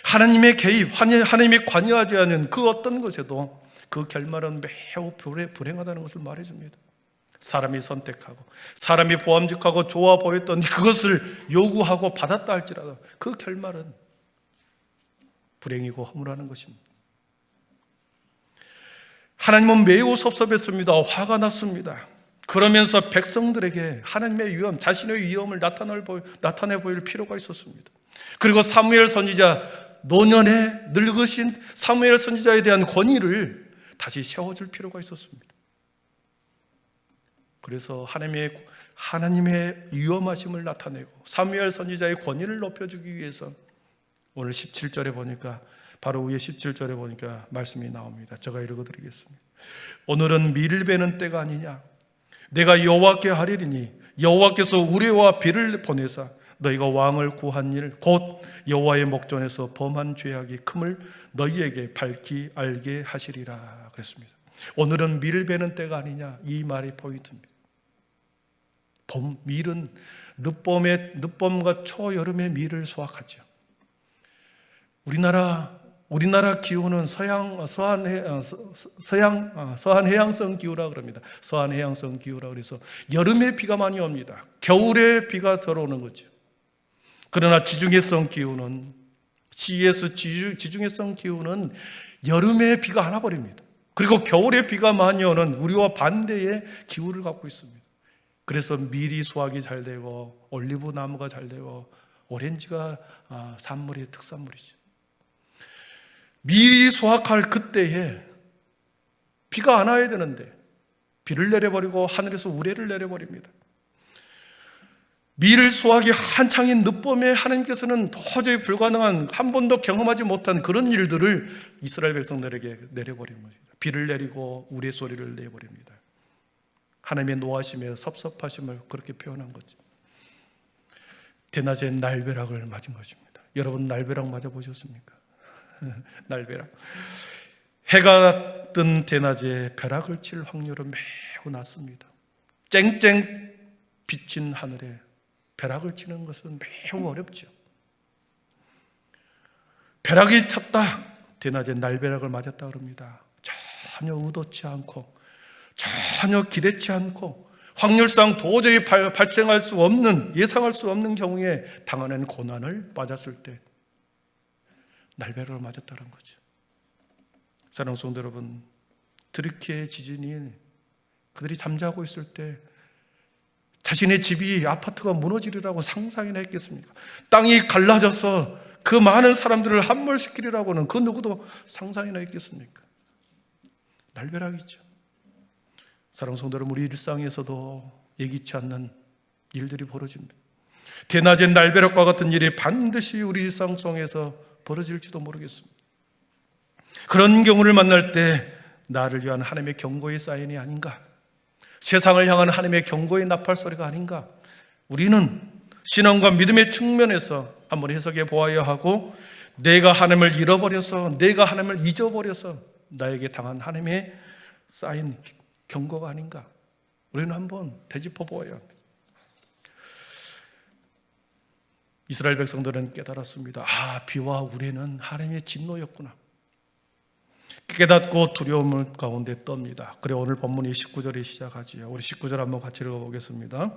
하나님의 개입, 하나님이 관여하지 않은 그 어떤 것에도 그 결말은 매우 불행하다는 것을 말해줍니다. 사람이 선택하고 사람이 보암직하고 좋아 보였던 그것을 요구하고 받았다 할지라도 그 결말은 불행이고 허물하는 것입니다. 하나님은 매우 섭섭했습니다. 화가 났습니다. 그러면서 백성들에게 하나님의 위엄, 자신의 위엄을 나타내 보일 필요가 있었습니다. 그리고 사무엘 선지자, 노년에 늙으신 사무엘 선지자에 대한 권위를 다시 세워줄 필요가 있었습니다. 그래서 하나님의 위엄하심을 나타내고 사무엘 선지자의 권위를 높여주기 위해서 오늘 17절에 보니까 바로 위에 17절에 보니까 말씀이 나옵니다. 제가 읽어드리겠습니다. 오늘은 밀을 베는 때가 아니냐. 내가 여호와께 하리니 여호와께서 우레와 비를 보내사 너희가 왕을 구한 일 곧 여호와의 목전에서 범한 죄악이 큼을 너희에게 밝히 알게 하시리라 그랬습니다. 오늘은 밀을 베는 때가 아니냐, 이 말이 포인트입니다. 밀은 늦봄과 초여름에 밀을 수확하죠. 우리나라 기후는 서한 해양성 기후라 그럽니다. 서한 해양성 기후라 그래서 여름에 비가 많이 옵니다. 겨울에 비가 들어오는 거죠. 그러나 지중해성 기후는 지중해성 기후는 여름에 비가 안 와버립니다. 그리고 겨울에 비가 많이 오는 우리와 반대의 기후를 갖고 있습니다. 그래서 밀이 수확이 잘 되고 올리브 나무가 잘 되고 오렌지가 산물이 특산물이죠. 밀이 수확할 그때에 비가 안 와야 되는데 비를 내려버리고 하늘에서 우레를 내려버립니다. 밀을 수확이 한창인 늦봄에 하나님께서는 도저히 불가능한, 한 번도 경험하지 못한 그런 일들을 이스라엘 백성들에게 내려버린 것입니다. 비를 내리고 우레 소리를 내버립니다. 하나님의 노하심에 섭섭하심을 그렇게 표현한 거죠. 대낮에 날벼락을 맞은 것입니다. 여러분 날벼락 맞아보셨습니까? 날벼락. 해가 뜬 대낮에 벼락을 칠 확률은 매우 낮습니다. 쨍쨍 비친 하늘에 벼락을 치는 것은 매우 어렵죠. 벼락이 쳤다. 대낮에 날벼락을 맞았다 그럽니다. 전혀 의도치 않고 전혀 기대치 않고 확률상 도저히 발생할 수 없는, 예상할 수 없는 경우에 당하는 고난을 맞았을 때 날벼락을 맞았다는 거죠. 사랑하는 성도 여러분, 트리키의 지진이 그들이 잠자고 있을 때 자신의 집이, 아파트가 무너지리라고 상상이나 했겠습니까? 땅이 갈라져서 그 많은 사람들을 함몰시키리라고는 그 누구도 상상이나 했겠습니까? 날벼락이죠. 사랑하는 성도 여러분, 우리 일상에서도 예기치 않는 일들이 벌어집니다. 대낮에 날벼락과 같은 일이 반드시 우리 일상 속에서 벌어질지도 모르겠습니다. 그런 경우를 만날 때 나를 위한 하나님의 경고의 사인이 아닌가, 세상을 향한 하나님의 경고의 나팔 소리가 아닌가, 우리는 신앙과 믿음의 측면에서 한번 해석해 보아야 하고, 내가 하나님을 잃어버려서, 내가 하나님을 잊어버려서 나에게 당한 하나님의 쌓인 경고가 아닌가, 우리는 한번 되짚어 보아야 합니다. 이스라엘 백성들은 깨달았습니다. 비와 우레는 하나님의 진노였구나. 깨닫고 두려움 가운데 떱니다. 그래 오늘 본문이 19절에 시작하지요. 우리 19절 한번 같이 읽어보겠습니다.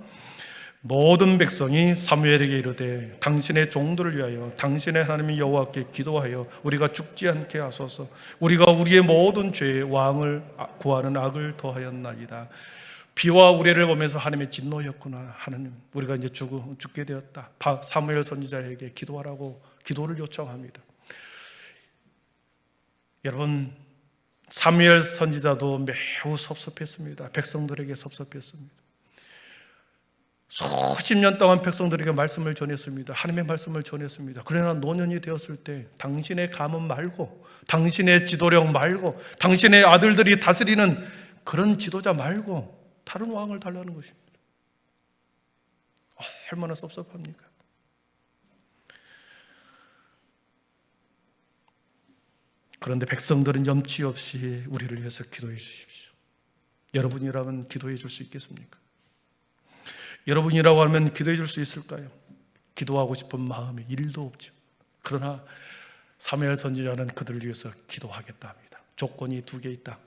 모든 백성이 사무엘에게 이르되 당신의 종들을 위하여 당신의 하나님 여호와께 기도하여 우리가 죽지 않게 하소서. 우리가 우리의 모든 죄에 왕을 구하는 악을 더하였나이다. 비와 우레를 보면서 하나님의 진노였구나. 하나님, 우리가 이제 죽게 되었다. 사무엘 선지자에게 기도하라고 기도를 요청합니다. 여러분, 사무엘 선지자도 매우 섭섭했습니다. 백성들에게 섭섭했습니다. 수십 년 동안 백성들에게 말씀을 전했습니다. 하나님의 말씀을 전했습니다. 그러나 노년이 되었을 때 당신의 가문 말고, 당신의 지도력 말고, 당신의 아들들이 다스리는 그런 지도자 말고 다른 왕을 달라는 것입니다. 얼마나 섭섭합니까? 그런데 백성들은 염치 없이 우리를 위해서 기도해 주십시오. 여러분이라면 기도해 줄 수 있겠습니까? 여러분이라고 하면 기도해 줄 수 있을까요? 기도하고 싶은 마음이 1도 없죠. 그러나 사무엘 선지자는 그들을 위해서 기도하겠다 합니다. 조건이 2개 있다.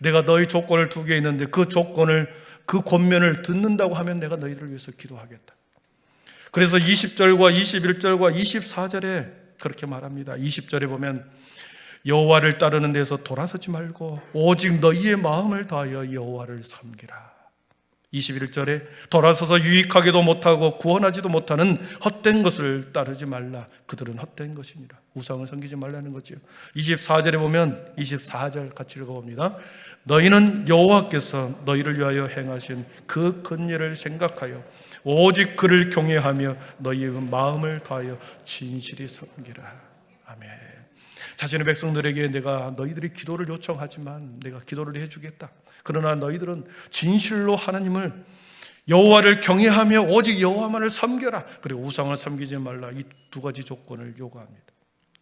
내가 너희 조건을 2개 있는데 그 조건을, 그 권면을 듣는다고 하면 내가 너희들을 위해서 기도하겠다. 그래서 20절과 21절과 24절에 그렇게 말합니다. 20절에 보면 여호와를 따르는 데서 돌아서지 말고 오직 너희의 마음을 다하여 여호와를 섬기라. 21절에 돌아서서 유익하게도 못하고 구원하지도 못하는 헛된 것을 따르지 말라. 그들은 헛된 것이니라. 우상을 섬기지 말라는 거죠. 24절에 보면 24절 같이 읽어봅니다. 너희는 여호와께서 너희를 위하여 행하신 그 긍휼을 생각하여 오직 그를 경외하며 너희의 마음을 다하여 진실히 섬기라. 아멘. 자신의 백성들에게 내가 너희들이 기도를 요청하지만 내가 기도를 해주겠다. 그러나 너희들은 진실로 하나님을, 여호와를 경외하며 오직 여호와만을 섬겨라. 그리고 우상을 섬기지 말라. 이 2가지 조건을 요구합니다.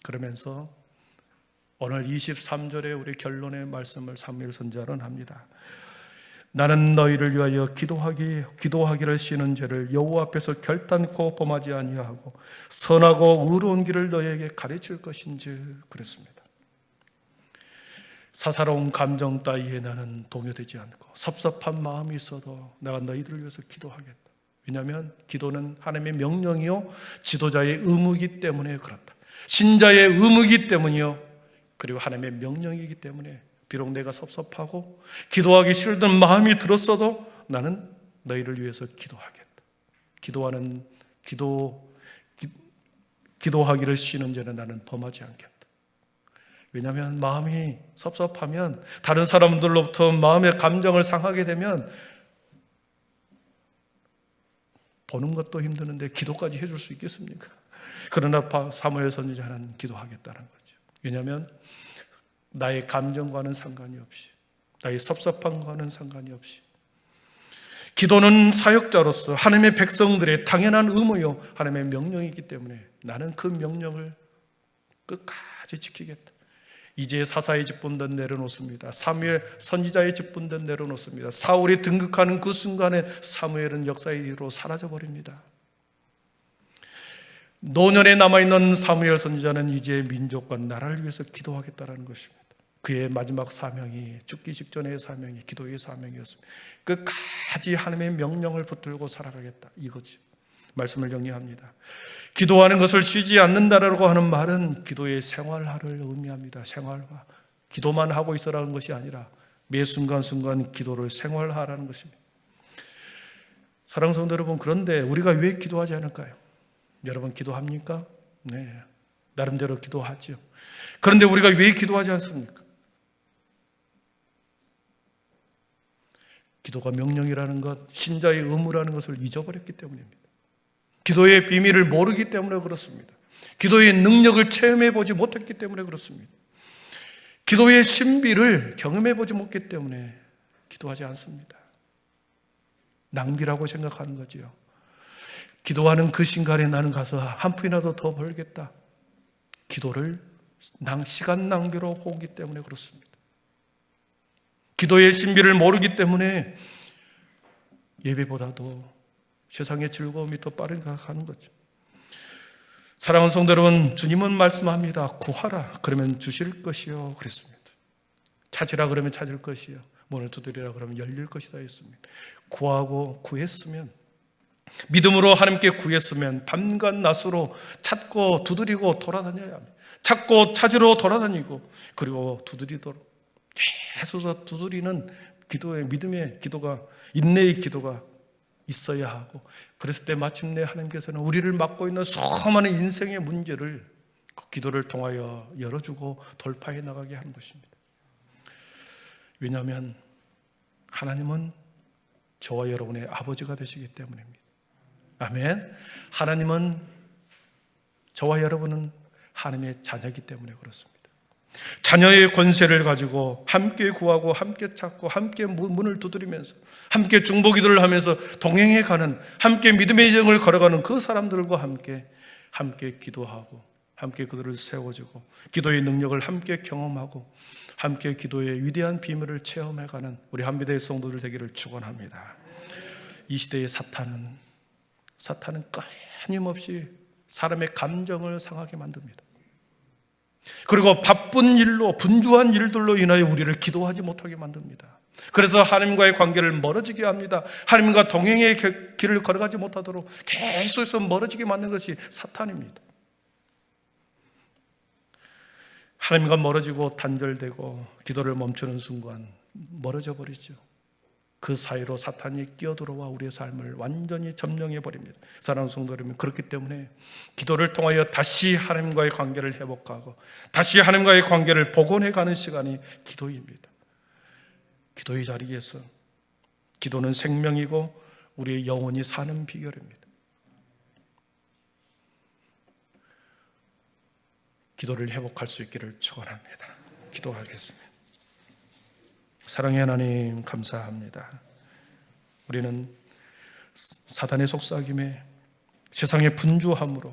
그러면서 오늘 23절에 우리 결론의 말씀을 사무엘 선지자는 합니다. 나는 너희를 위하여 기도하기를 쉬는 죄를 여호와 앞에서 결단코 범하지 아니하고 선하고 의로운 길을 너희에게 가르칠 것인즉 그랬습니다. 사사로운 감정 따위에 나는 동요되지 않고 섭섭한 마음이 있어도 내가 너희들을 위해서 기도하겠다. 왜냐하면 기도는 하나님의 명령이요 지도자의 의무이기 때문에 그렇다. 신자의 의무이기 때문이요 그리고 하나님의 명령이기 때문에 비록 내가 섭섭하고 기도하기 싫던 마음이 들었어도 나는 너희를 위해서 기도하겠다. 기도하기를 쉬는 죄는 나는 범하지 않겠다. 왜냐하면 마음이 섭섭하면, 다른 사람들로부터 마음의 감정을 상하게 되면 보는 것도 힘드는데 기도까지 해줄 수 있겠습니까? 그러나 사무엘 선지자는 기도하겠다는 거죠. 왜냐하면 나의 감정과는 상관이 없이, 나의 섭섭함과는 상관이 없이, 기도는 사역자로서 하나님의 백성들의 당연한 의무요 하나님의 명령이기 때문에 나는 그 명령을 끝까지 지키겠다. 이제 사사의 직분된 내려놓습니다. 사무엘 선지자의 직분된 내려놓습니다. 사울이 등극하는 그 순간에 사무엘은 역사의 뒤로 사라져버립니다. 노년에 남아있는 사무엘 선지자는 이제 민족과 나라를 위해서 기도하겠다는 것입니다. 그의 마지막 사명이, 죽기 직전의 사명이 기도의 사명이었습니다. 끝까지 하나님의 명령을 붙들고 살아가겠다, 이거지. 말씀을 정리합니다. 기도하는 것을 쉬지 않는다라고 하는 말은 기도의 생활화를 의미합니다. 생활화. 기도만 하고 있으라는 것이 아니라 매 순간순간 기도를 생활화라는 것입니다. 사랑하는 성도 여러분, 그런데 우리가 왜 기도하지 않을까요? 여러분 기도합니까? 네, 나름대로 기도하죠. 그런데 우리가 왜 기도하지 않습니까? 기도가 명령이라는 것, 신자의 의무라는 것을 잊어버렸기 때문입니다. 기도의 비밀을 모르기 때문에 그렇습니다. 기도의 능력을 체험해 보지 못했기 때문에 그렇습니다. 기도의 신비를 경험해 보지 못했기 때문에 기도하지 않습니다. 낭비라고 생각하는 거지요. 기도하는 그 순간에 나는 가서 한 푼이라도 더 벌겠다. 기도를 시간 낭비로 보기 때문에 그렇습니다. 기도의 신비를 모르기 때문에 예배보다도 세상의 즐거움이 더 빠르게 가는 거죠. 사랑하는 성도 여러분, 주님은 말씀합니다. 구하라 그러면 주실 것이요 그랬습니다. 찾으라 그러면 찾을 것이요 문을 두드리라 그러면 열릴 것이다 했습니다. 구하고 구했으면, 믿음으로 하나님께 구했으면 밤과 낮으로 찾고 두드리고 돌아다녀야 합니다. 찾고 찾으러 돌아다니고 그리고 두드리도록 계속 두드리는 기도의, 믿음의 기도가, 인내의 기도가 있어야 하고, 그랬을 때 마침내 하나님께서는 우리를 막고 있는 수많은 인생의 문제를 그 기도를 통하여 열어주고 돌파해 나가게 하는 것입니다. 왜냐하면 하나님은 저와 여러분의 아버지가 되시기 때문입니다. 아멘. 하나님은, 저와 여러분은 하나님의 자녀이기 때문에 그렇습니다. 자녀의 권세를 가지고 함께 구하고 함께 찾고 함께 문을 두드리면서 함께 중보기도를 하면서 동행해 가는, 함께 믿음의 여정을 걸어가는 그 사람들과 함께 기도하고 함께 그들을 세워주고 기도의 능력을 함께 경험하고 함께 기도의 위대한 비밀을 체험해가는 우리 한비대의 성도들 되기를 축원합니다. 이 시대의 사탄은 끊임없이 사람의 감정을 상하게 만듭니다. 그리고 바쁜 일로, 분주한 일들로 인하여 우리를 기도하지 못하게 만듭니다. 그래서 하나님과의 관계를 멀어지게 합니다. 하나님과 동행의 길을 걸어가지 못하도록 계속해서 멀어지게 만드는 것이 사탄입니다. 하나님과 멀어지고 단절되고 기도를 멈추는 순간 멀어져 버리죠. 그 사이로 사탄이 끼어들어와 우리의 삶을 완전히 점령해 버립니다. 사랑하는 성도 여러분, 그렇기 때문에 기도를 통하여 다시 하나님과의 관계를 회복하고 다시 하나님과의 관계를 복원해 가는 시간이 기도입니다. 기도의 자리에서, 기도는 생명이고 우리의 영혼이 사는 비결입니다. 기도를 회복할 수 있기를 축원합니다. 기도하겠습니다. 사랑의 하나님, 감사합니다. 우리는 사단의 속삭임에, 세상의 분주함으로,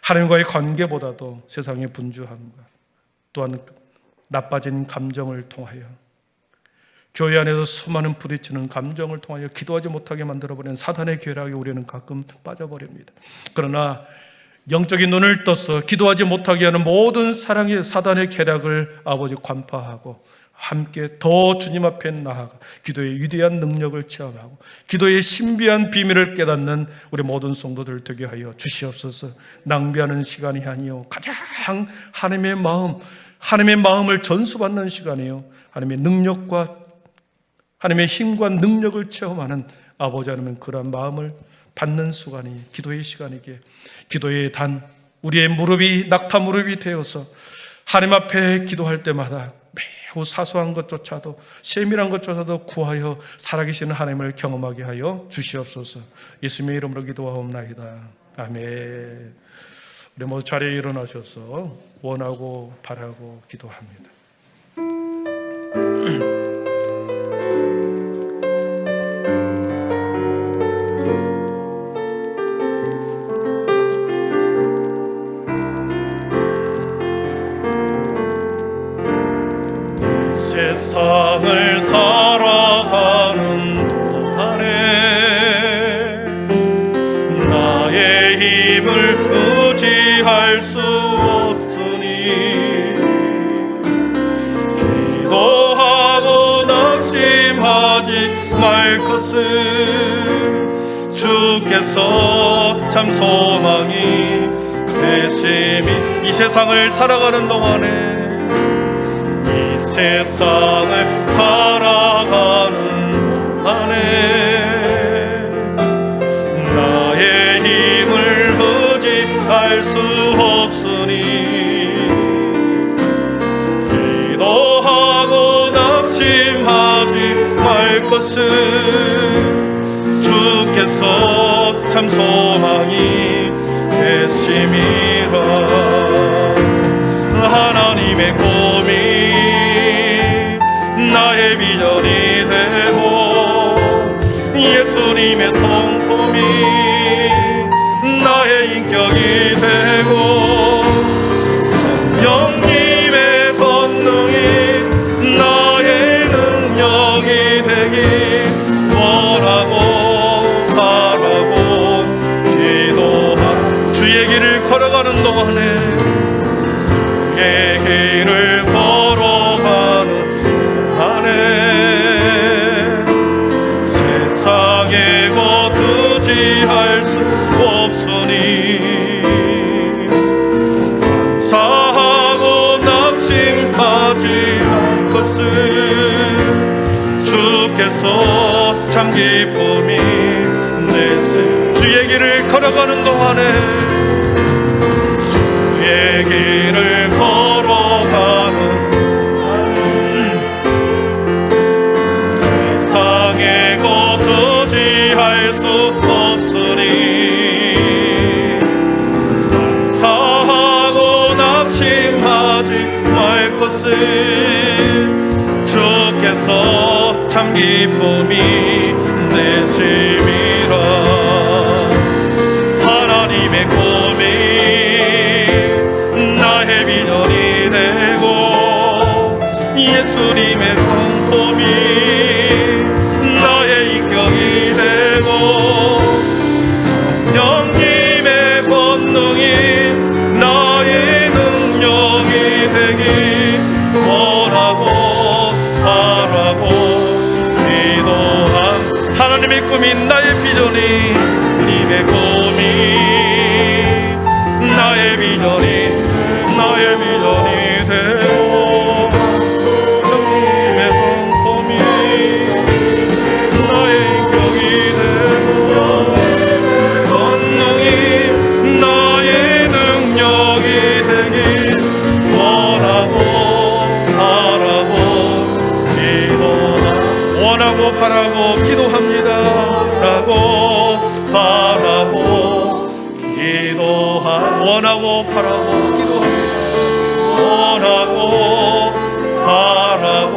하나님과의 관계보다도 세상의 분주함과 또한 나빠진 감정을 통하여, 교회 안에서 수많은 부딪히는 감정을 통하여 기도하지 못하게 만들어버리는 사단의 괴락에 우리는 가끔 빠져버립니다. 그러나 영적인 눈을 떠서 기도하지 못하게 하는 모든 사랑의 사단의 괴락을 아버지 관파하고 함께 더 주님 앞에 나아가 기도의 위대한 능력을 체험하고 기도의 신비한 비밀을 깨닫는 우리 모든 성도들 되게 하여 주시옵소서. 낭비하는 시간이 아니요, 가장 하나님의 마음을 전수받는 시간이요, 하나님의 능력과 하나님의 힘과 능력을 체험하는 아버지 하나님, 그러한 마음을 받는 시간이 기도의 시간이기에 기도의 단 우리의 무릎이 낙타 무릎이 되어서 하나님 앞에 기도할 때마다 매우 사소한 것조차도, 세밀한 것조차도 구하여 살아계시는 하나님을 경험하게 하여 주시옵소서. 예수님의 이름으로 기도하옵나이다. 아멘. 우리 모두 자리에 일어나셔서 원하고 바라고 기도합니다. 세상을 살아가는 동안에 나의 힘을 의지할 수 없으니 기도하고 낙심하지 말 것을 주께서 참 소망이 되심이. 이 세상을 살아가는 동안에, 세상을 살아가는 동안에 나의 힘을 의지할 수 없으니 기도하고 낙심하지 말 것을 주께서 참 소망이 되심이라. 하나님의 꿈이 나의 비전이 되고 예수님의 성품이 주께서 참 기쁨이 되시. 주의 길을 걸어가는 동안에 주의 길을 걸어가는 세상에 거두지할 수 없으니 사하고 낙심하지 말 것을 주께서 참 기쁨이 되심이라. 하나님의 꿈이 나의 비전이 되고 예수님의 성품이 나의 인격이 되고 영님의 권능이 나의 능력이 되기 원하고 바라고 기도한. 하나님의 꿈이 나의 비전이, 님의 꿈이 나의 비전이 되고 영님의 성품이 나의 인격이 되고 권능이 나의 능력이 되기 원하고 바라고 바라고 기도합니다. 라고 바라고 원하고 바라고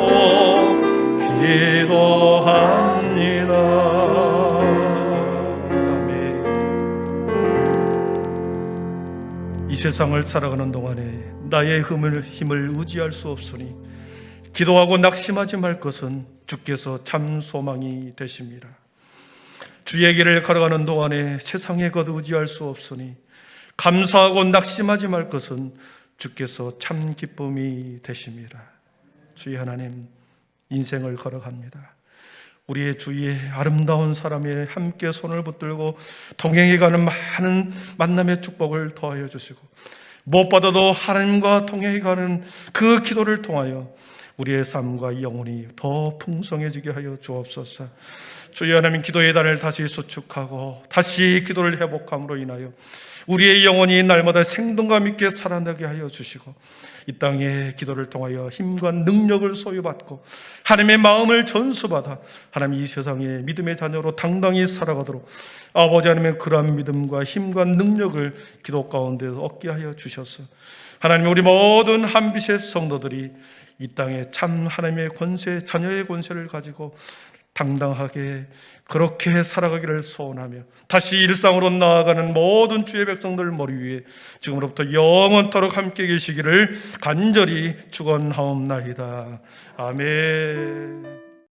기도합니다. 아멘. 이 세상을 살아가는 동안에 나의 힘을 의지할 수 없으니 기도하고 낙심하지 말 것은 주께서 참 소망이 되십니다. 주의 길을 걸어가는 동안에 세상에 것 의지할 수 없으니 감사하고 낙심하지 말 것은 주께서 참 기쁨이 되십니다. 주의 하나님, 인생을 걸어갑니다. 우리의 주위에 아름다운 사람에 함께 손을 붙들고 동행해가는 많은 만남의 축복을 더하여 주시고 무엇보다도 하나님과 동행해가는 그 기도를 통하여 우리의 삶과 영혼이 더 풍성해지게 하여 주옵소서. 주의 하나님, 기도의 단을 다시 수축하고 다시 기도를 회복함으로 인하여 우리의 영혼이 날마다 생동감 있게 살아나게 하여 주시고 이 땅의 기도를 통하여 힘과 능력을 소유받고 하나님의 마음을 전수받아 하나님 이 세상의 믿음의 자녀로 당당히 살아가도록 아버지 하나님의 그러한 믿음과 힘과 능력을 기도 가운데서 얻게 하여 주셔서 하나님, 우리 모든 한빛의 성도들이 이 땅에 참 하나님의 권세, 자녀의 권세를 가지고 당당하게 그렇게 살아가기를 소원하며 다시 일상으로 나아가는 모든 주의 백성들 머리 위에 지금으로부터 영원토록 함께 계시기를 간절히 축원하옵나이다. 아멘.